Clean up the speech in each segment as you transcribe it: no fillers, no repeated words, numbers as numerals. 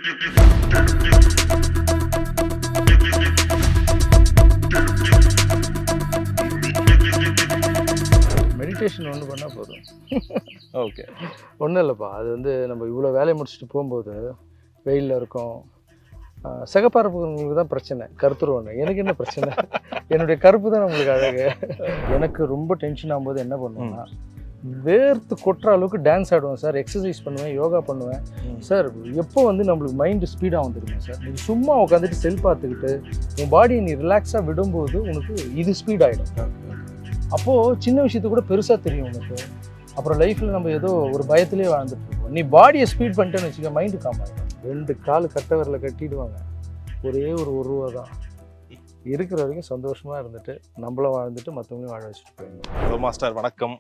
Meditation ஒன்று பண்ணால் போதும். ஓகே, ஒன்றும் இல்லைப்பா. அது வந்து நம்ம இவ்வளோ வேலையை முடிச்சுட்டு போகும்போது வெயிலில் இருக்கோம். சிகப்பாரப்புங்களுக்கு தான் பிரச்சனை, கருத்துருவாங்க. எனக்கு என்ன பிரச்சனை? என்னுடைய கருப்பு தான் நம்மளுக்கு அழகு. எனக்கு ரொம்ப டென்ஷன் ஆகும்போது என்ன பண்ணுவேன்னா, வேர்த்து கொட்டுற அளவுக்கு டான்ஸ் ஆடுவேன் சார், எக்ஸசைஸ் பண்ணுவேன், யோகா பண்ணுவேன் சார். எப்போ வந்து நம்மளுக்கு மைண்டு ஸ்பீடாக வந்துருங்க சார். நீ சும்மா உட்காந்துட்டு செல் பார்த்துக்கிட்டு உன் பாடியை நீ ரிலாக்ஸாக விடும்போது உனக்கு இது ஸ்பீட் ஆகிடும். அப்போது சின்ன விஷயத்து கூட பெருசாக தெரியும் உனக்கு. அப்புறம் லைஃப்பில் நம்ம ஏதோ ஒரு பயத்திலே வாழ்ந்துட்டு இருக்கோம். நீ பாடியை ஸ்பீட் பண்ணிட்டேன்னு வச்சுக்க, மைண்டு காம் ஆகிடும். 2 கால் கட்டவரில் கட்டிடுவாங்க. ஒரே ஒரு ரூபா தான். இருக்கிற வரைக்கும் சந்தோஷமாக இருந்துட்டு நம்மளும் வாழ்ந்துட்டு மற்றவங்களையும் வாழ வச்சுட்டு போயிடணும். ஹலோ மாஸ்டர், வணக்கம்.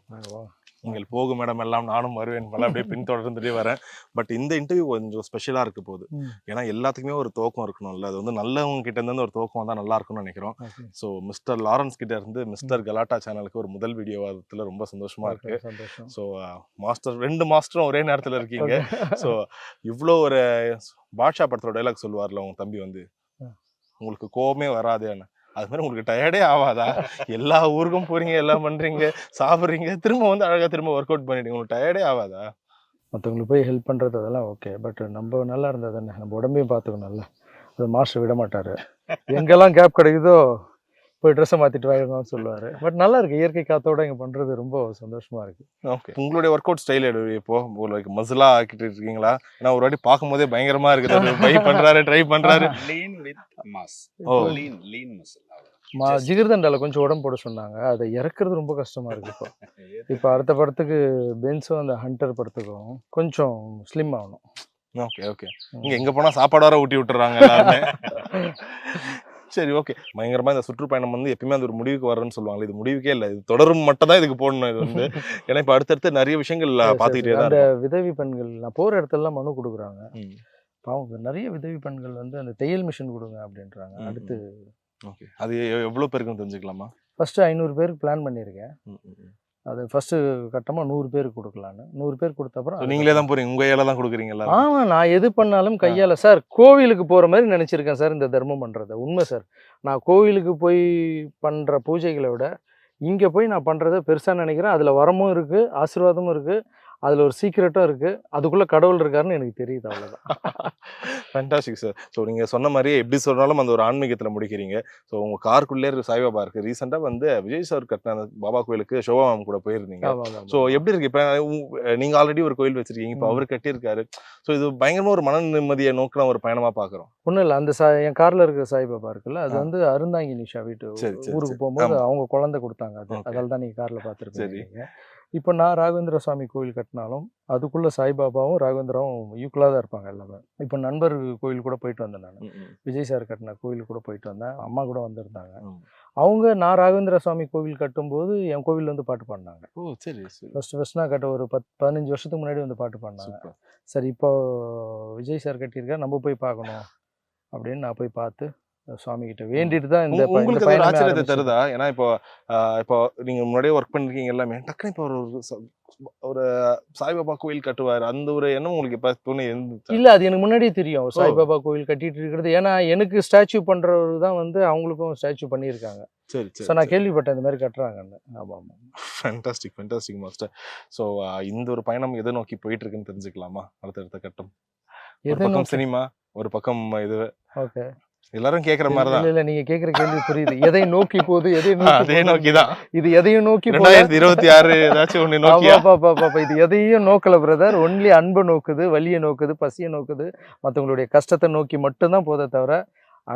நீங்கள் போகும் இடம் எல்லாம் நானும் வருவேன் போல அப்படியே பின்தொடர்ந்துட்டே வரேன். பட் இந்த இன்டர்வியூ கொஞ்சம் ஸ்பெஷலாக இருக்க போகுது. ஏன்னா எல்லாத்துக்குமே ஒரு துவக்கம் இருக்கணும்ல. அது வந்து நல்லவங்க கிட்ட இருந்து ஒரு துவக்கம் வந்தால் நல்லா இருக்கும்னு நினைக்கிறோம். ஸோ மிஸ்டர் லாரன்ஸ் கிட்ட இருந்து மிஸ்டர் கலாட்டா சேனலுக்கு ஒரு முதல் வீடியோ வரதுல ரொம்ப சந்தோஷமா இருக்கு. ஸோ மாஸ்டர் 2 மாஸ்டரும் ஒரே நேரத்தில் இருக்கீங்க. ஸோ இவ்வளோ ஒரு பாட்ஷா படத்தோட டைலாக் சொல்லுவார்ல உங்க தம்பி வந்து, உங்களுக்கு கோவமே வராதேன்னு. அது மாதிரி உங்களுக்கு டயர்டே ஆகாதா? எல்லா ஊருக்கும் போறீங்க, எல்லாம் பண்றீங்க, சாப்பிட்றீங்க, திரும்ப வந்து அழகா திரும்ப ஒர்க் அவுட் பண்ணிடுங்க, உங்களுக்கு டயர்டே ஆகாதா? மற்றவங்களுக்கு போய் ஹெல்ப் பண்ணுறது அதெல்லாம் ஓகே. பட் நம்ம நல்லா இருந்தால் தானே, நம்ம உடம்பையும் பார்த்துக்கணும்ல. அது மாஸ்டர் விட மாட்டார். எங்கெல்லாம் கேப் கிடைக்குதோ போய் ட்ரெஸ்ஸை மாற்றிட்டு வாங்கன்னு சொல்லுவார். பட் நல்லா இருக்குது, இயற்கை காற்றோட இங்கே பண்ணுறது ரொம்ப சந்தோஷமாக இருக்குது. ஓகே, உங்களுடைய ஒர்க் அவுட் ஸ்டைல் எடு இப்போ உங்களுக்கு மசிலாக ஆக்கிட்டு இருக்கீங்களா? ஏன்னா ஒரு வாட்டி பார்க்கும்போதே பயங்கரமாக இருக்குது. பை பண்ணுறாரு, ட்ரை பண்ணுறாரு. ஜிகிர்தண்டாவில் கொஞ்சம் உடம்பு போட சொன்னாங்க, அதை இறக்குறது ரொம்ப கஷ்டமாக இருக்குது. இப்போ அடுத்த படத்துக்கு பென்ஸும் அந்த ஹண்டர் படத்துக்கும் கொஞ்சம் ஸ்லிம் ஆகணும். ஓகே ஓகே, நீங்கள் எங்கே போனால் சாப்பாடு வர ஊட்டி விட்டுறாங்க எல்லாருமே. சரி, ஓகே. பயங்கரமாக இந்த சுற்றுப்பயணம் வந்து எப்பயுமே அது ஒரு முடிவுக்கு வரணும்னு சொல்லுவாங்க. இது முடிவுக்கே இல்லை, இது தொடரும் மட்டும் தான் இதுக்கு போடணும். இது வந்து ஏன்னா இப்போ அடுத்தடுத்து நிறைய விஷயங்கள் பார்த்துக்கிட்டே தான். அந்த விதவி பெண்கள் நான் போகிற இடத்துலலாம் மனு கொடுக்குறாங்க. பாவம் நிறைய விதவி பெண்கள் வந்து அந்த தையல் மிஷின் கொடுங்க அப்படின்றாங்க. அடுத்து ஓகே, அது எவ்வளோ பேருக்குன்னு தெரிஞ்சுக்கலாமா? ஃபஸ்ட்டு 500 பேருக்கு பிளான் பண்ணியிருக்கேன். அது ஃபஸ்ட்டு கட்டமாக 100 பேருக்கு கொடுக்கலான்னு. 100 பேர் கொடுத்த அப்புறம் நீங்களே தான் போகிறீங்க, உங்கள் கையால் தான் கொடுக்குறீங்களா? ஆமாம், நான் எது பண்ணாலும் கையால் சார். கோவிலுக்கு போகிற மாதிரி நினச்சிருக்கேன் சார் இந்த தர்மம் பண்ணுறத. உண்மை சார். நான் கோவிலுக்கு போய் பண்ணுற பூஜைகளை விட இங்கே போய் நான் பண்ணுறத பெருசாக நினைக்கிறேன். அதில் வரமும் இருக்குது, ஆசீர்வாதமும் இருக்குது, அதில் ஒரு சீக்ரெட்டும் இருக்குது. அதுக்குள்ளே கடவுள் இருக்காருன்னு எனக்கு தெரியுது, அவ்வளோதான். Fantastic sir. ஸோ நீங்கள் சொன்ன மாதிரியே எப்படி சொன்னாலும் அந்த ஒரு ஆன்மீகத்தில் முடிக்கிறீங்க. ஸோ உங்கள் காருக்குள்ளே சாய்பாபா இருக்குது. ரீசெண்டாக வந்து விஜய் சார் கட்டின அந்த பாபா கோயிலுக்கு ஷோபா மேம் கூட போயிருந்தீங்க. ஸோ எப்படி இருக்குது இப்போ? நீங்கள் ஆல்ரெடி ஒரு கோயில் வச்சுருக்கீங்க, இப்போ அவர் கட்டியிருக்காரு. ஸோ இது பயங்கரமாக ஒரு மன நிம்மதியை நோக்கின ஒரு பயணமாக பார்க்குறோம். ஒன்றும் இல்லை, அந்த என் காரில் இருக்கிற சாய்பாபா இருக்குல்ல, அது வந்து அருந்தாங்கி நிஷா வீட்டு ஊருக்கு போகும்போது அவங்க குழந்தை கொடுத்தாங்க. அது அதால் தான் நீங்கள் காரில் பார்த்துருக்கீங்க. இப்போ நான் ராகவேந்திர சுவாமி கோயில் கட்டினாலும் அதுக்குள்ளே சாய்பாபாவும் ராகவேந்திராவும் ஈக்குவலாக தான் இருப்பாங்க எல்லாமே. இப்போ நண்பர் கோயில் கூட போயிட்டு வந்தேன், நான் விஜய் சார் கட்டின கோயில் கூட போயிட்டு வந்தேன். அம்மா கூட வந்திருந்தாங்க. அவங்க நான் ராகவேந்திர சுவாமி கோவில் கட்டும்போது என் கோவிலில் வந்து பாட்டு பாடினாங்க. ஓ சரி. ஃபஸ்ட்டு நான் கட்ட ஒரு 15 வருஷத்துக்கு முன்னாடி வந்து பாட்டு பாடினாங்க. சரி, இப்போ விஜய் சார் கட்டியிருக்கா, நம்ம போய் பார்க்கணும் அப்படின்னு நான் போய் பார்த்து சுவாமி கிட்ட வேண்டிட்டு தான் இந்த உங்களுக்கு ஒரு ஆச்சரியத்தை தருதா? ஏன்னா இப்போ நீங்க முன்னாடியே ஒர்க் பண்ணிருக்கீங்க எல்லாமே, டக்குனு இப்போ ஒரு சாய்பாபா கோயில் கட்டுவார், அந்த ஒரு எண்ணம் உங்களுக்கு இப்போ தோணி இருந்துச்சு? இல்லை, அது எனக்கு முன்னாடியே தெரியும் சாய்பாபா கோயில் கட்டிட்டு இருக்கிறது. ஏன்னா எனக்கு ஸ்டாச்சு பண்ணுறவர் தான் வந்து அவங்களுக்கும் ஸ்டாச்சு பண்ணியிருக்காங்க. சரி. ஸோ நான் கேள்விப்பட்டேன் இந்த மாதிரி கட்டுறாங்கன்னு. ஆமாம். Fantastic master. ஸோ இந்த ஒரு பயணம் எதை நோக்கி போயிட்டு இருக்குன்னு தெரிஞ்சுக்கலாமா? அடுத்த கட்டம் ஒரு பக்கம் சினிமா, ஒரு பக்கம் இது. ஓகே, எல்லாரும் கேக்குற மாதிரி தான். இல்ல, நீங்க கேக்குற கேள்வி புரியுது. எதை நோக்கி போகுது, அதே நோக்கிதான். இது எதையும் நோக்கி 2026 ஏதாச்சும் ஒண்ணு நோக்கி. இது எதையும் நோக்கல பிரதர். ஒன்லி அன்பை நோக்குது, வலியை நோக்குது, பசியை நோக்குது, மற்றவங்களுடைய கஷ்டத்தை நோக்கி மட்டும்தான் போதே தவிர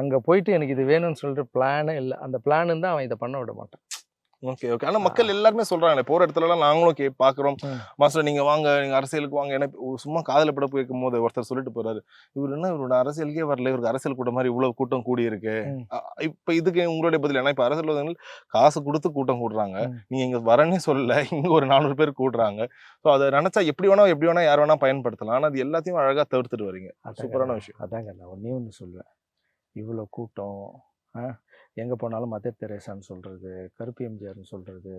அங்க போயிட்டு எனக்கு இது வேணும்னு சொல்லிட்டு பிளானே இல்லை. அந்த பிளான் இருந்தா அவன் இதை பண்ண விட மாட்டான். ஓகே. ஆனா மக்கள் எல்லாருமே சொல்றாங்க, போற இடத்துல எல்லாம் நாங்களும் பாக்குறோம், மாஸ்டர் நீங்க வாங்க, நீங்க அரசியலுக்கு வாங்க. ஏன்னா சும்மா காதல பட போய்க்கும் போது ஒருத்தர் சொல்லிட்டு போறாரு, இவரு என்ன இவரோட அரசியலுக்கே வரல, இவருக்கு அரசியல் கூட்டம் மாதிரி இவ்வளவு கூட்டம் கூடி இருக்கு. இப்ப இதுக்கு உங்களுடைய பதில் என்ன? இப்ப அரசியல்வாதிகள் காசு கொடுத்து கூட்டம் கூடுறாங்க, நீங்க இங்க வரனே சொல்லல, இங்க ஒரு 400 பேர் கூடுறாங்க. ஸோ அதை நினைச்சா எப்படி வேணா யார் வேணா பயன்படுத்தலாம். ஆனா அது எல்லாத்தையும் அழகா தவிர்த்துட்டு வரீங்க. சூப்பரான விஷயம். அதாங்க நான் ஒன்னே ஒன்று சொல்லுவேன். இவ்வளோ கூட்டம், எங்கே போனாலும் மதர் தெரேசான்னு சொல்கிறது, கருப்பு எம்ஜிஆர்னு சொல்கிறது,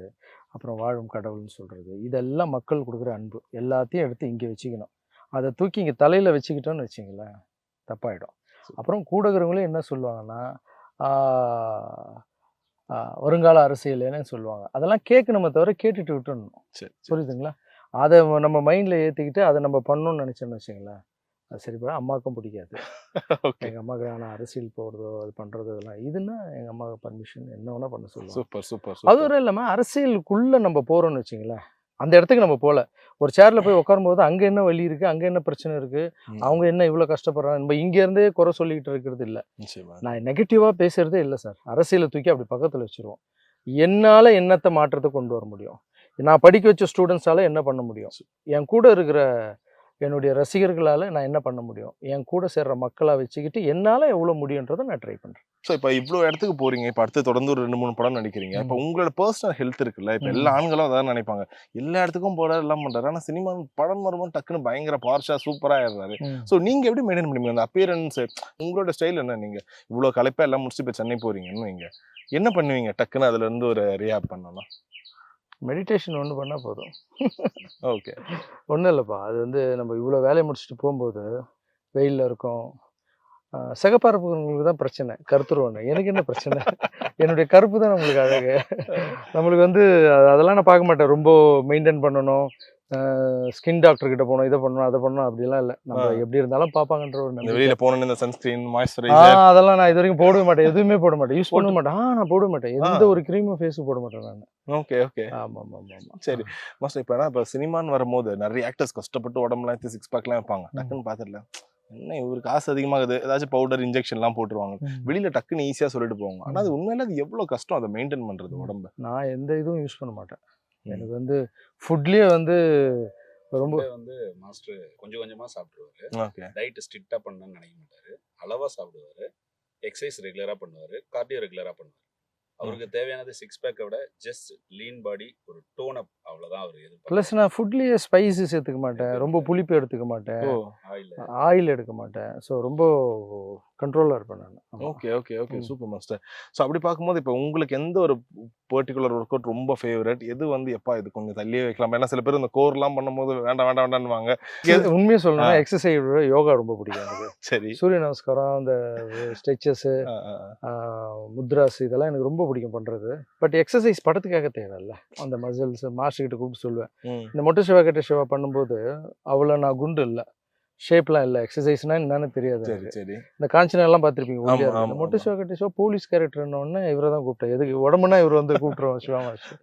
அப்புறம் வாழும் கடவுள்னு சொல்கிறது, இதெல்லாம் மக்கள் கொடுக்குற அன்பு. எல்லாத்தையும் எடுத்து இங்கே வச்சுக்கணும். அதை தூக்கி இங்கே தலையில் வச்சுக்கிட்டோன்னு வச்சிங்களேன், தப்பாயிடும். அப்புறம் கூட இருக்கிறவங்களே என்ன சொல்லுவாங்கன்னா, வருங்கால அரசியல்னு சொல்லுவாங்க. அதெல்லாம் கேட்கணுமே தவிர கேட்டுட்டு விட்டுடணும். சரி புரியுதுங்களா? அதை நம்ம மைண்டில் ஏற்றிக்கிட்டு அதை நம்ம பண்ணணும்னு நினச்சோன்னு வச்சுங்களேன், அது சரிப்பட அம்மாவுக்கும் பிடிக்காது. ஓகே. எங்கள் அம்மாவுக்கு ஆனால் அரசியல் போகிறதோ அது பண்ணுறதோ இதெல்லாம் இதுன்னா எங்கள் அம்மாவுக்கு பர்மிஷன் என்ன வேணால் பண்ண சொல்லுவாங்க. சூப்பர் சூப்பர் அது சூப்பர். வரை இல்லாமல் அரசியலுக்குள்ளே நம்ம போகிறோம்னு வச்சுங்களேன், அந்த இடத்துக்கு நம்ம போகல. ஒரு சேரில் போய் உட்காரும்போது அங்கே என்ன வலி இருக்குது, அங்கே என்ன பிரச்சனை இருக்குது, அவங்க என்ன இவ்வளோ கஷ்டப்படுறாங்க, நம்ம இங்கேருந்தே குறை சொல்லிக்கிட்டு இருக்கிறது இல்லை. நிச்சயமா. நான் நெகட்டிவாக பேசுகிறதே இல்லை சார். அரசியலை தூக்கி அப்படி பக்கத்தில் வச்சுருவோம். என்னால் என்னத்தை மாற்றத்தை கொண்டு வர முடியும், நான் படிக்க வச்ச ஸ்டூடெண்ட்ஸால் என்ன பண்ண முடியும், என் கூட இருக்கிற என்னுடைய ரசிகர்களால் நான் என்ன பண்ண முடியும், என் கூட சேர்ற மக்களாக வச்சுக்கிட்டு என்னால் எவ்வளோ முடியுன்றதை நான் ட்ரை பண்ணுறேன். ஸோ இப்போ இவ்வளோ இடத்துக்கு போறீங்க, இப்போ அடுத்து தொடர்ந்து ஒரு 2-3 படம் நடிக்கிறீங்க. இப்போ உங்களோட பர்சனல் ஹெல்த் இருக்குல்ல, இப்போ எல்லா ஆண்களும் அதான் நினைப்பாங்க, எல்லா இடத்துக்கும் போறாரு எல்லாம் பண்றாரு, ஆனால் சினிமா படம் வரும்போது டக்குன்னு பயங்கர பார்ஷா சூப்பராக ஆயிடுறாரு. ஸோ நீங்க எப்படி மெயின்டைன் பண்ணுவீங்க அந்த அப்பியரன்ஸ்? உங்களோட ஸ்டைல் என்ன? நீங்க இவ்வளோ கலைப்பா எல்லாம் முடிச்சு இப்போ சென்னை போறீங்கன்னு வைங்க, என்ன பண்ணுவீங்க டக்குன்னு அதுல இருந்து ஒரு ரியாப் பண்ணலாம்? மெடிடேஷன் ஒன்று பண்ணால் போதும். ஓகே. ஒன்றும் இல்லைப்பா, அது வந்து நம்ம இவ்வளோ வேலையை முடிச்சுட்டு போகும்போது வெயிலில் இருக்கோம், சிகப்பார்ப்புங்களுக்கு தான் பிரச்சனை, கருத்துருவாங்க. எனக்கு என்ன பிரச்சனை, என்னுடைய கருப்பு தான் நம்மளுக்கு அழகு. நம்மளுக்கு வந்து அதெல்லாம் நான் பார்க்க மாட்டேன். ரொம்ப மெயின்டைன் பண்ணணும், ஸ்கின் டாக்டர் கிட்ட போகணும், இதை பண்ணணும் அதை பண்ணணும் அப்படிலாம் இல்லை. நம்ம எப்படி இருந்தாலும் பார்ப்பாங்கன்ற ஒரு இந்த நம்பிக்கை. வெளியில போனோன்னு இந்த சன்ஸ்கிரீன், மாய்ஸ்சரைசர் அதெல்லாம் நான் இது வரைக்கும் போடவே மாட்டேன், எதுவுமே போட மாட்டேன், யூஸ் பண்ண மாட்டேன். நான் போட மாட்டேன், எந்த ஒரு க்ரீமும் ஃபேஸுக்கு போட மாட்டேன் நான். Okay okay. ஆமாம் ஆமாம் ஆமாம். சரி மாஸ்டர், இப்போ சினிமான்னு வரும்போது நிறைய ஆக்டர்ஸ் கஷ்டப்பட்டு உடம்புலாம் எடுத்து 6 பேக்லாம் வைப்பாங்க. டக்குன்னு பார்த்துடல, என்ன இவருக்கு காசு அதிகமாகுது, ஏதாச்சும் பவுடர் இன்ஜெக்ஷன்லாம் போட்டுருவாங்க, வெளியில டக்குன்னு ஈஸியா சொல்லிட்டு போவாங்க. ஆனா அது உண்மையில அது எவ்வளவு கஷ்டம் அதை மெயின்டைன் பண்றது உடம்பு. நான் எந்த இதுவும் யூஸ் பண்ண மாட்டேன். எனக்கு வந்து ஃபுட்லேயே வந்து ரொம்ப வந்து மாஸ்டர் கொஞ்சம் கொஞ்சமா சாப்பிடுவாரு. ஓகே. டயட் ஸ்ட்ரிக்டா பண்ணணும்னு நினைக்க மாட்டாரு, அளவா சாப்பிடுவாரு, எக்ஸசைஸ் ரெகுலரா பண்ணுவாரு, கார்டியோ ரெகுலரா பண்ணுவாரு. அவருக்கு தேவையானது 6 பேக்கை விட ஜஸ்ட் லீன் பாடி, ஒரு டோன் அப், அவ்வளவுதான் அவர் எதிர்பார்ப்பாரு. ப்ளஸ் நான் ஃபுட்லேயே ஸ்பைசி சேர்த்துக்க மாட்டேன், ரொம்ப புளிப்பு எடுத்துக்க மாட்டேன், ஆயில் ஆயில் எடுக்க மாட்டேன். ஸோ ரொம்ப கண்ட்ரோலாக இருப்பேன் நான். Okay okay okay. Super master. So அப்படி பார்க்கும்போது இப்போ உங்களுக்கு எந்த ஒரு பர்டிகுலர் ஒர்க் அவுட் ரொம்ப ஃபேவரட்? எது வந்து எப்பா இது கொஞ்சம் தள்ளியே வைக்கலாம்? ஏன்னா சில பேர் இந்த கோர்லாம் பண்ணும்போது வேண்டாம் வேண்டாம் வேண்டாம்னுவாங்க. உண்மையை சொல்லணும்னா எக்ஸசைஸ் யோகா ரொம்ப பிடிக்கும் எனக்கு. சரி. சூரிய நமஸ்காரம், அந்த ஸ்ட்ரெச்சஸ், முத்ராஸ், இதெல்லாம் எனக்கு ரொம்ப பிடிக்கும் பண்ணுறது. பட் எக்ஸசைஸ் படத்துக்காக தேவையில்ல. அந்த மசில்ஸ் மாஸ்டர் கிட்ட கூப்பிட்டு சொல்லுவேன், இந்த மொட்டை சிவா கிட்ட சிவா பண்ணும்போது அவ்வளோ நான் குண்டு இல்லை, ஷேப்லாம் இல்லை, எக்ஸசைஸ்னா என்னன்னு தெரியாது. சரி சரி. இந்த காஞ்சனாலாம் பார்த்துருப்பீங்க, ஆமா, ஆமா, மொட்டை சிவா கிட்ட சிவா போலீஸ் கேரக்டர்னோடனே இவரை தான் கூப்பிட்டேன். எதுக்கு உடம்புனா இவர் வந்து கூப்பிட்டுருவோம் சிவா மாஸ்டர்.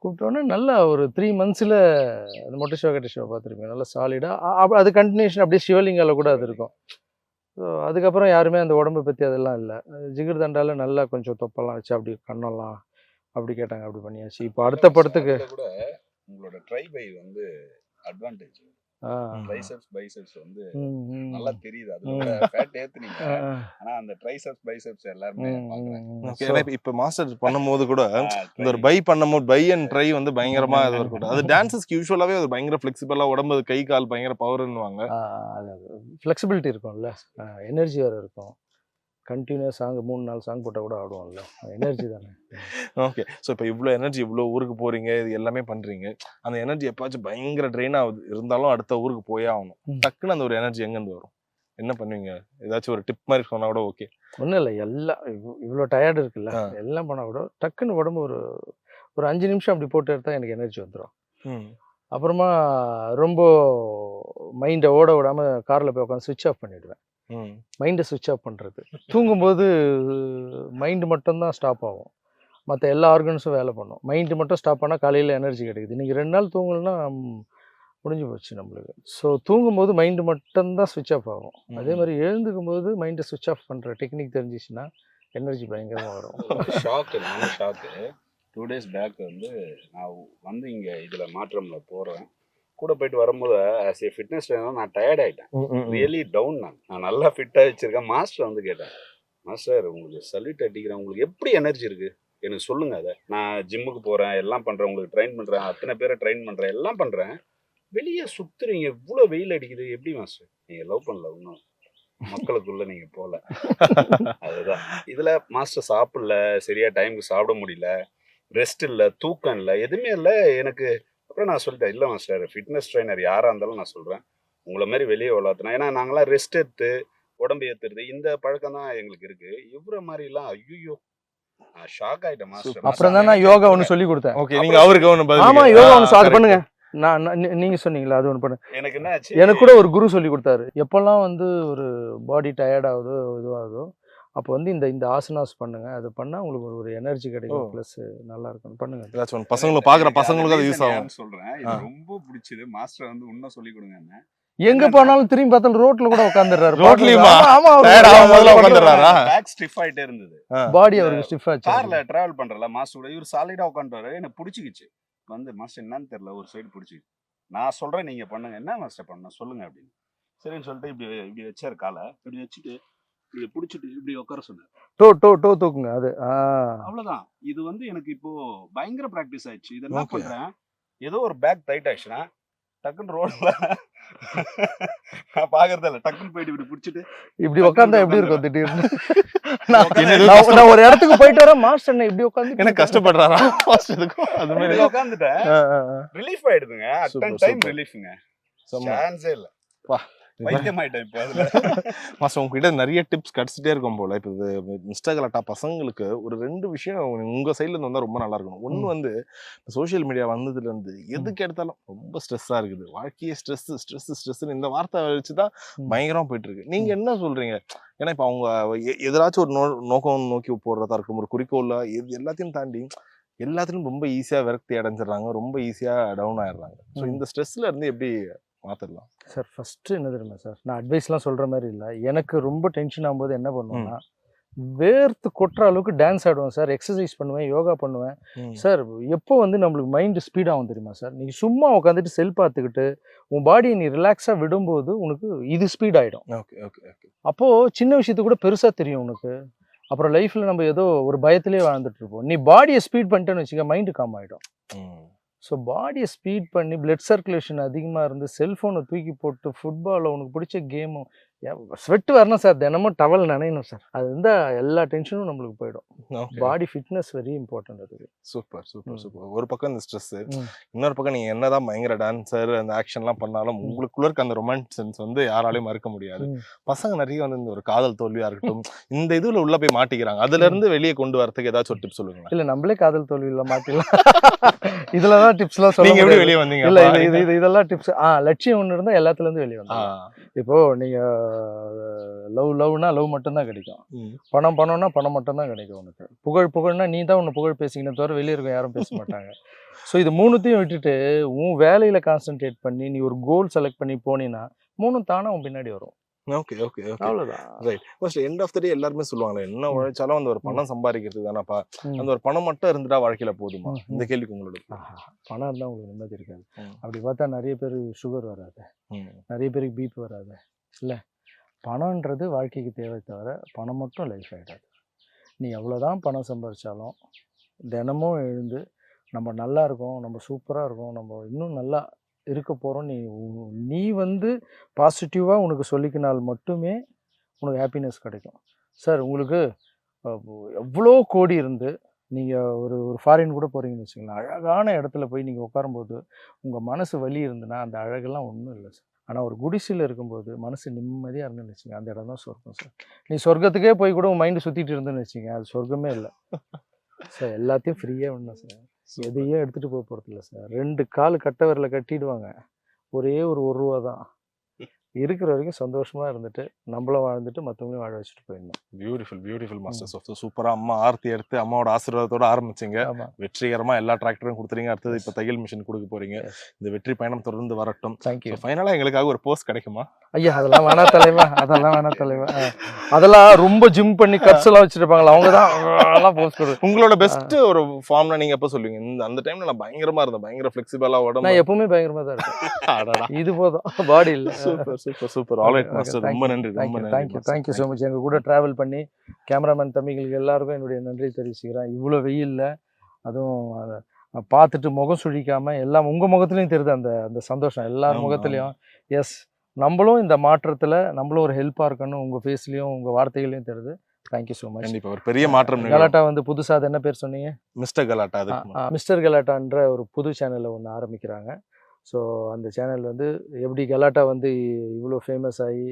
கூப்பிட்டோன்னே நல்லா ஒரு 3 monthஸில் அந்த மொட்டை சிவா கிட்ட சிவா பார்த்துருப்பீங்க, நல்லா சாலிடாக. அது கண்டினியூஷன் அப்படியே சிவலிங்கால கூட அது இருக்கும். ஸோ அதுக்கப்புறம் யாருமே அந்த உடம்பை பற்றி அதெல்லாம் இல்லை. ஜிகிர் தண்டால நல்லா கொஞ்சம் தொப்பெல்லாம் வச்சு அப்படி கண்ணெல்லாம் அப்படி கேட்டாங்க, அப்படி பண்ணியாச்சு. இப்போ அடுத்த படத்துக்கு கூட உங்களோட ட்ரை பை வந்து அட்வான்டேஜ், ட்ரைசெப்ஸ் பைசெப்ஸ் வந்து நல்லா தெரியுது. அது கூட ஃபேட் ஏத்துனீங்க, ஆனா அந்த ட்ரைசெப்ஸ் பைசெப்ஸ் எல்லாரும் பார்க்கறாங்க. இப்போ மாஸ்டர் பண்ணும்போது கூட இந்த ஒரு பை பண்ணும்போது பை அண்ட் ட்ரை வந்து பயங்கரமா இது இருக்கும். அது டான்சஸ்க்கு யூசுவலாவே அது பயங்கர ஃபிளெக்சிபிளா, உடம்பு கை கால் பயங்கர பவர்னுவாங்க. ஃப்ளெக்சிபிலிட்டி இருக்கும்ல, எனர்ஜி வேறு இருக்கும். கண்டினியூஸ் சாங் 3-4 சாங் போட்டால் கூட ஆடுவோம்ல, எனர்ஜி தானே. ஓகே. ஸோ இப்போ இவ்வளோ எனர்ஜி, இவ்வளோ ஊருக்கு போறீங்க, இது எல்லாமே பண்றீங்க, அந்த எனர்ஜி எப்பாச்சும் பயங்கர ட்ரெயின் ஆகுது, இருந்தாலும் அடுத்த ஊருக்கு போயே ஆகணும், டக்குன்னு அந்த ஒரு எனர்ஜி எங்கேருந்து வரும்? என்ன பண்ணுவீங்க? ஏதாச்சும் ஒரு டிப் மாதிரி சொன்னா கூட ஓகே. ஒன்றும் இல்லை, எல்லாம் இவ்வளோ டயர்டு இருக்குல்ல, எல்லாம் பண்ணால் கூட டக்குன்னு உடம்பு ஒரு 5 நிமிஷம் அப்படி போட்டு எடுத்தால் எனக்கு எனர்ஜி வந்துடும். அப்புறமா ரொம்ப மைண்டை ஓட விடாமல் காரில் போய் உட்காந்து சுவிட்ச் ஆஃப் பண்ணிவிடுவேன். மைண்டை சுவிட்ச் ஆஃப் பண்ணுறது, தூங்கும்போது மைண்டு மட்டும்தான் ஸ்டாப் ஆகும், மற்ற எல்லா ஆர்கன்ஸும் வேலை பண்ணும். மைண்டு மட்டும் ஸ்டாப் ஆனால் காலையில் எனர்ஜி கிடைக்குது. இன்றைக்கி 2 நாள் தூங்கலைன்னா முடிஞ்சு போச்சு நம்மளுக்கு. ஸோ தூங்கும்போது மைண்டு மட்டும்தான் சுவிட்ச் ஆஃப் ஆகும். அதே மாதிரி எழுந்துக்கும் போது மைண்டை சுவிட்ச் ஆஃப் பண்ணுற டெக்னிக் தெரிஞ்சிச்சுன்னா எனர்ஜி பயங்கரமாக வரும். ஷாக்கு 2 days பேக் வந்து நான் வந்து இங்கே இதில் மாற்றமில் போகிறேன். கூட போயிட்டு வரும்போது ஆஸ் ஏ ஃபிட்னஸ் ட்ரெயினர் நான் டயர்ட் ஆகிட்டேன், ரியலி டவுன். நான் நல்லா ஃபிட்டாக வச்சுருக்கேன். மாஸ்டர் வந்து கேட்டேன், மாஸ்டர் உங்களுக்கு சல்யூட் அடிக்கிறேன், உங்களுக்கு எப்படி எனர்ஜி இருக்குது எனக்கு சொல்லுங்கள். அதை நான் ஜிம்முக்கு போகிறேன், எல்லாம் பண்ணுறேன், உங்களுக்கு ட்ரெயின் பண்ணுறேன், அத்தனை பேரை ட்ரெயின் பண்ணுறேன், எல்லாம் பண்ணுறேன், வெளியே சுற்றுறீங்க, இவ்வளோ வெயில் அடிக்குது, எப்படி மாஸ்டர்? நீங்கள் லவ் பண்ணல, இன்னும் மக்களுக்குள்ளே நீங்கள் போகல. அதுதான் இதில் மாஸ்டர் சாப்பிடல, சரியாக டைமுக்கு சாப்பிட முடியல, ரெஸ்ட் இல்லை, தூக்கம் இல்லை, எதுவுமே இல்லை எனக்கு. அப்புறம் நான் சொல்லிட்டேன், இல்லை மாஸ்டர், ஃபிட்னஸ் ட்ரைனர் யாராக இருந்தாலும் நான் சொல்கிறேன், உங்களை மாதிரி வெளியே வளர்த்தணும். ஏன்னா நாங்களாம் ரெஸ்ட் எடுத்து உடம்பு ஏத்துறது இந்த பழக்கம் தான் எங்களுக்கு இருக்கு. இவர மாதிரிலாம் ஐயோ ஷாக் ஆயிட்டேன் மாஸ்டர். அப்புறம் தான் நான் யோகா ஒன்று சொல்லி கொடுத்தேன். ஓகே, நீங்க அவருக்கு ஒன்று பதில் ஆமா, யோகா ஒன்று அது பண்ணுங்க. நீங்க சொன்னீங்களா, அது ஒன்று பண்ணு. எனக்கு என்ன ஆச்சு, எனக்கு கூட ஒரு குரு சொல்லி கொடுத்தாரு. எப்பெல்லாம் வந்து ஒரு பாடி டயர்ட் ஆகுதோ இதுவாகுதோ அப்போ வந்து இந்த ஆசனாஸ் பண்ணுங்க. அது பண்ணா உங்களுக்கு ஒரு எனர்ஜி கிடைக்கும், ப்ளஸ் நல்லா இருக்கும். பண்ணுங்க. ஏதாச்சும் பசங்களுக்கு பாக்குற பசங்களுக்கு அது யூஸ் ஆகும் சொல்றேன். இது ரொம்ப பிடிச்சது. மாஸ்டர் வந்து இன்னும் சொல்லி கொடுங்க. எங்க போனாலும் திரும்பி பார்த்தாலும் ரோட்ல கூட உட்கார்ந்துறாரு. ரோட்லயுமா? ஆமா, உட்கார்ந்துறாரா? பேக் ஸ்டிஃப் ஆயிட்டே இருந்தது. பாடி அவருக்கு ஸ்டிஃப் ஆச்சு. கார்ல டிராவல் பண்றல மாஸ்டர் கூட இவர் சாலிடா உட்கார்ந்தாரு. எனக்கு பிடிச்சிக்கிச்சு. வந்து மாஸ்டர் என்னன்னு தெரியல, ஒரு சைடு பிடிச்சிக்கிச்சு. நான் சொல்றேன் நீங்க பண்ணுங்க. என்ன மாஸ்டர் பண்ண சொல்லுங்க அப்படின்னு. சரின்னு சொல்லிட்டு இப்படி வச்சாரு காலை. இப்படி வச்சுட்டு இப்படி பிடிச்சிட்டு இப்படி உட்கார சொன்னார். டோ தூக்குங்க. அது அவ்வளவுதான். இது வந்து எனக்கு இப்போ பயங்கர பிராக்டிஸ் ஆயிடுச்சு. இது என்ன பண்றேன், ஏதோ ஒரு பேக் டைட் ஆயிடுச்சுன்னா டக்குன்னு ரோட்ல நான் பாக்குறதில்ல, டக்குன்னு போயிட்டு இப்படி பிடிச்சிட்டு இப்படி உட்கார்ந்தா எப்படி இருக்கும் திடீர்னு? நான் ஒரு இடத்துக்கு போயிட்டு வரேன், மாஸ்டர் இப்படி உட்கார்ந்து என்ன கஷ்டப்படுறாரா அது மாதிரி உட்கார்ந்துட்டேன். ரிலீஃப் ஆயிடுதுங்க. அட்டன் டைம் ரிலீஃப்ங்க. சான்ஸே இல்ல. வைத்தியமாயிட்டேன் இப்போ அதுல. மாஸ்டர் உங்ககிட்ட நிறைய டிப்ஸ் கிடைச்சிட்டே இருக்கும் போல. இப்போ இது மிஸ்டர் கலாட்டா பசங்களுக்கு ஒரு 2 விஷயம் உங்க சைட்ல இருந்து வந்தா ரொம்ப நல்லா இருக்கணும். ஒண்ணு வந்து சோசியல் மீடியா வந்ததுல இருந்து எதுக்கு எடுத்தாலும் ரொம்ப ஸ்ட்ரெஸ்ஸா இருக்குது. வாழ்க்கையே ஸ்ட்ரெஸ் இந்த வார்த்தை வச்சுதான் பயங்கரமா போயிட்டு இருக்கு. நீங்க என்ன சொல்றீங்க? ஏன்னா இப்ப அவங்க எதிராச்சும் ஒரு நோக்கம் நோக்கி போடுறதா இருக்கும், ஒரு குறிக்கோள்ல எல்லாத்தையும் தாண்டி எல்லாத்துலயும் ரொம்ப ஈஸியா விரக்தி அடைஞ்சிடறாங்க, ரொம்ப ஈஸியா டவுன் ஆயிடுறாங்க. ஸோ இந்த ஸ்ட்ரெஸ்ல இருந்து எப்படி மாத்திடலாம் சார்? ஃபர்ஸ்ட் என்ன தெரியுமா சார், நான் அட்வைஸ்லாம் சொல்ற மாதிரி இல்லை. எனக்கு ரொம்ப டென்ஷன் ஆகும்போது என்ன பண்ணுவேன்னா, வேர்த்து கொட்டுற அளவுக்கு டான்ஸ் ஆடுவேன் சார், எக்ஸசைஸ் பண்ணுவேன், யோகா பண்ணுவேன் சார். எப்போ வந்து நம்மளுக்கு மைண்டு ஸ்பீடாகும் தெரியுமா சார்? நீ சும்மா உட்காந்துட்டு செல் பார்த்துக்கிட்டு உன் பாடியை நீ ரிலாக்ஸா விடும்போது உனக்கு இது ஸ்பீட் ஆயிடும். அப்போ சின்ன விஷயத்துக்கு கூட பெருசா தெரியும் உனக்கு. அப்புறம் லைஃப்ல நம்ம ஏதோ ஒரு பயத்திலே வாழ்ந்துட்டு இருப்போம். நீ பாடியை ஸ்பீட் பண்ணிட்டேன்னு வச்சுக்க, மைண்டு காம் ஆயிடும். ஸோ பாடியை ஸ்பீட் பண்ணி பிளட் சர்க்குலேஷன் அதிகமாக இருந்து செல்ஃபோனை தூக்கி போட்டு ஃபுட்பாலில் உனக்கு பிடிச்ச கேமும் ஸ்வெட் வரணும் சார், தினமும் டவல் நினைக்கணும் சார். அது இருந்தால் எல்லா டென்ஷனும் நம்மளுக்கு போயிடும். பாடி ஃபிட்னஸ் வெரி இம்பார்ட்டன்ட். அதுக்கு சூப்பர். ஒரு பக்கம் இந்த ஸ்ட்ரெஸ், இன்னொரு பக்கம் நீங்க என்னதான் பயங்கர டான்சர் அந்த ஆக்ஷன்லாம் பண்ணாலும் உங்களுக்குள்ள இருக்க அந்த ரொமான்ஸ் சென்ஸ் வந்து யாராலையும் மறுக்க முடியாது. பசங்க நிறைய வந்து இந்த ஒரு காதல் தோல்வியா இருக்கட்டும் இந்த இதுல உள்ள போய் மாட்டிக்கிறாங்க. அதுல இருந்து வெளியே கொண்டு வரதுக்கு ஏதாச்சும் ஒரு டிப்ஸ் சொல்லுங்க. இல்ல நம்மளே காதல் தோல்வியில மாட்டிக்கலாம். இதுலதான் டிப்ஸ்லாம் சொல்லுங்க. நீங்க எப்படி வெளியே வந்தீங்க? இல்ல இதெல்லாம் டிப்ஸ். லட்சியம் ஒண்ணு இருந்தா எல்லாத்துல இருந்து வெளியே வந்தா. இப்போ நீங்க லவ்னா லவ் மட்டும்தான் கிடைக்கும். பணம்னா பணம் மட்டும்தான் கிடைக்கும் உனக்கு. புகழ்னா நீ தான் உன்னை புகழ் பேசிக்கணும் தவிர வெளியே இருக்க யாரும் பேச மாட்டாங்க. ஸோ இது மூணுத்தையும் விட்டுட்டு உன் வேலையில கான்சென்ட்ரேட் பண்ணி நீ ஒரு கோல் செலக்ட் பண்ணி போனீங்கன்னா மூணும் தானே உன் பின்னாடி வரும். அவ்வளவுதான். Right. First end of the day எல்லாருமே சொல்லுவாங்களே, என்ன உழைச்சாலும் அந்த ஒரு பணம் சம்பாதிக்கிறது தானப்பா, அந்த ஒரு பணம் மட்டும் இருந்துட்டா வாழ்க்கையில போதுமா? இந்த கேள்விக்கு உங்களோட பணம் இருந்தா உங்களுக்கு நிம்மதி இருக்காது. அப்படி பார்த்தா நிறைய பேர் சுகர் வராது, நிறைய பேருக்கு பிபி வராது. இல்ல, பணம்ன்றது வாழ்க்கைக்கு தேவை தவிர பணம் மட்டும் லைஃப் ஆகிடாது. நீ எவ்வளோதான் பணம் சம்பாதிச்சாலும் தினமும் எழுந்து நம்ம நல்லா இருக்கோம், நம்ம சூப்பராக இருக்கோம், நம்ம இன்னும் நல்லா இருக்க போகிறோம், நீ வந்து பாசிட்டிவாக உனக்கு சொல்லிக்கினால் மட்டுமே உனக்கு ஹாப்பினஸ் கிடைக்கும். சார் உங்களுக்கு எவ்வளோ கோடி இருந்து நீங்கள் ஒரு ஃபாரின் கூட போகிறீங்கன்னு வச்சுக்கலாம், அழகான இடத்துல போய் நீங்கள் உட்காரும்போது உங்கள் மனசு வலி இருந்துன்னா அந்த அழகெல்லாம் ஒன்றும் இல்லை சார். ஆனால் ஒரு குடிசையில் இருக்கும்போது மனசு நிம்மதியாக இருந்துன்னு வச்சுங்க, அந்த இடம் தான் சொர்க்கம் சார். நீ சொர்க்கத்துக்கே போய் கூட உன் மைண்டு சுற்றிட்டு இருந்துன்னு வச்சுங்க, அது சொர்க்கமே இல்லை சார். எல்லாத்தையும் ஃப்ரீயாக வேணும் சார், எதையும் எடுத்துகிட்டு போக போகிறது இல்லை சார். 2 கால் கட்ட விரல கட்டிடுவாங்க, ஒரே ஒரு ரூபா தான். இருக்கிற வரைக்கும் சந்தோஷமா இருந்துட்டு நம்மளும் வாழ்ந்துட்டு மற்றவங்களையும் வாழ வச்சுட்டு போயிடணும். Beautiful master. சூப்பரா அம்மா ஆர்த்தி எடுத்து அம்மாவோட ஆசீர்வாதத்தோட ஆரம்பிச்சிங்க, வெற்றிகரமா எல்லா டிராக்டரும் கொடுத்துறீங்க. அடுத்தது இப்போ தையல் மிஷின் கொடுக்க போறீங்க. இந்த வெற்றி பயணம் தொடர்ந்து வரட்டும். தேங்க்யூ. ஃபைனலா எங்களுக்காக ஒரு போஸ்ட் கிடைக்குமா? ஐயா அதெல்லாம் வேணா தலைவா, அதெல்லாம் வேணா தலைவா. அதெல்லாம் ரொம்ப ஜிம் பண்ணி கட்ஸ் எல்லாம் வச்சிருப்பாங்களா, அவங்க தான் போஸ்ட் கொடுக்கும். உங்களோட பெஸ்ட் ஒரு ஃபார்ம்னா நீங்க எப்போ சொல்லுவீங்க? அந்த டைம்ல நான் பயங்கரமா இருந்தேன், பயங்கர ஃபிளெக்சிபிளா உடம்பு. நான் எப்பவுமே பயங்கரமா தான் இருக்கேன். இது போதும், பாடி இல்ல. சூப்பர். ஆல்ரைட் மாஸ்டர், ரொம்ப நன்றி. Thank you so much. எங்க கூட டிராவல் பண்ணி கேமராமேன் தம்பிகளுக்கு எல்லாருக்கும் என்னுடைய நன்றி தெரிவிச்சுக்கிறேன். இவ்வளோ வெயில்ல அதுவும் பார்த்துட்டு முகம் சுழிக்காம எல்லாம் உங்க முகத்துலையும் தெரியுது அந்த சந்தோஷம் எல்லார் முகத்துலையும். எஸ், நம்மளும் இந்த மாற்றத்துல நம்மளும் ஒரு ஹெல்ப்பா இருக்கணும், உங்க ஃபேஸ்லயும் உங்க வார்த்தைகளையும் தெரியுது. Thank you so much. கண்டிப்பா ஒரு பெரிய மாற்றம். கலாட்டா வந்து புதுசா அது என்ன பேர் சொன்னீங்க? மிஸ்டர் கலாட்டா. மிஸ்டர் கலாட்டான்ற ஒரு புது சேனல்ல ஒன்று ஆரம்பிக்கிறாங்க. ஸோ அந்த சேனல் வந்து எப்படி கலாட்டா வந்து இவ்வளோ ஃபேமஸ் ஆகி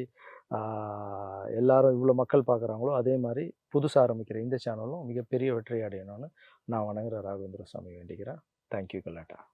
எல்லாரும் இவ்வளோ மக்கள் பார்க்குறாங்களோ அதே மாதிரி புதுசாக ஆரம்பிக்கிற இந்த சேனலும் மிகப்பெரிய வெற்றி அடையணும்னு நான் வணங்குற ராகவேந்திர சாமி வேண்டிக்கிறேன். தேங்க்யூ கலாட்டா.